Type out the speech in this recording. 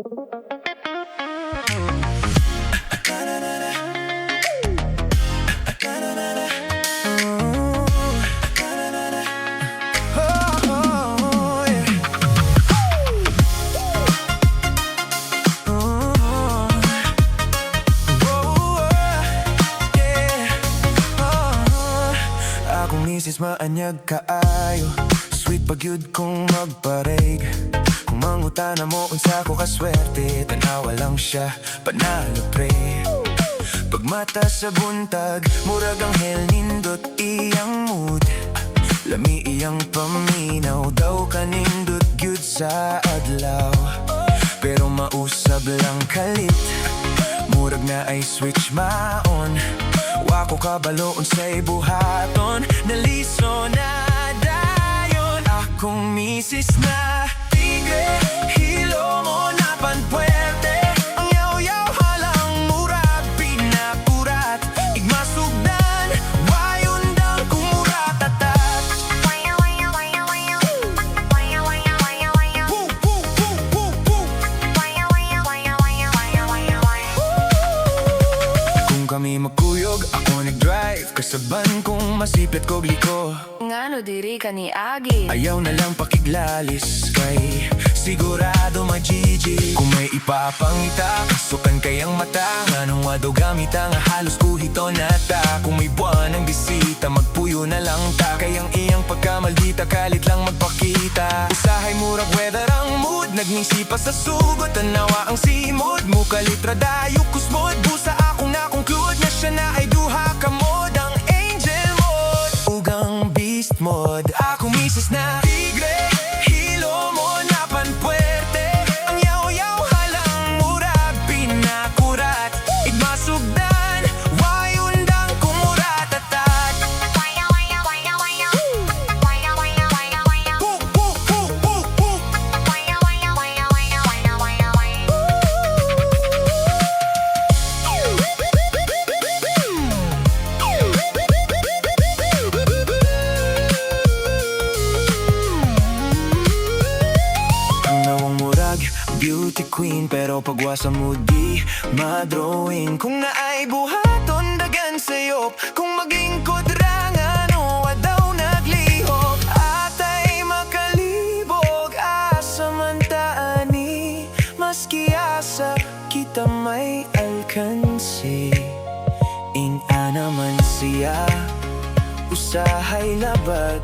Akong misis maanyag kaayo, sweet pagyud kong magpareg. Kung mangutana mo unsa ko kaswerte, tanawa lang siya, panalo pre. Pagmata sa buntag, murag ang hell nindot iyang mood. Lami iyang paminaw, daw kanindot gyud sa adlaw. Pero mausab lang kalit, murag na ay switch maon. Wako kabalo unsay buhaton, naliso na dayon. Akong misis na tigre, hilo mo na panpuerte. Ang yaw-yaw halang murag pinakurat, igmasugdan, wayundang kumuratatat. Kung kami magkuyog, ako nag-drive, kasaban kong masipit kog liko. Ngano diri ka ni Agi? Ayaw na lang pakiglalis, kay sigurado ma-GG. Kung may ipapangita, kasukan kayang mata. Nganong wadaw gamita nga halos kuhito na ta. Kung may buwan ng bisita, magpuyo na lang ta. Kayang iyang pagkamaldita, kalit lang magpakita. Usahay murag weather ang mood, nagngisipa sa sugod, tanawa ang simod. Mukalitra dayo kusmod, busa akong na-conclude na siya na ay duha ka mod. Ang angel mode, ugang beast mode. Akong misis na tigre, hilo mo na panpuerte. Ang yaw-yaw halang murag pinakurat, igmasugdan, wayundang kumuratatat. Ang nawang murag, beauty queen, pero pagwasa mo di madrawing. Kung naay buhaton, dagan sayop. Kung maging kudrangan, o wadaw naglihok. Atay makalibog, asa man taani. Maski asa, kita may alkansi. Ing-ana man siya, usahay labad.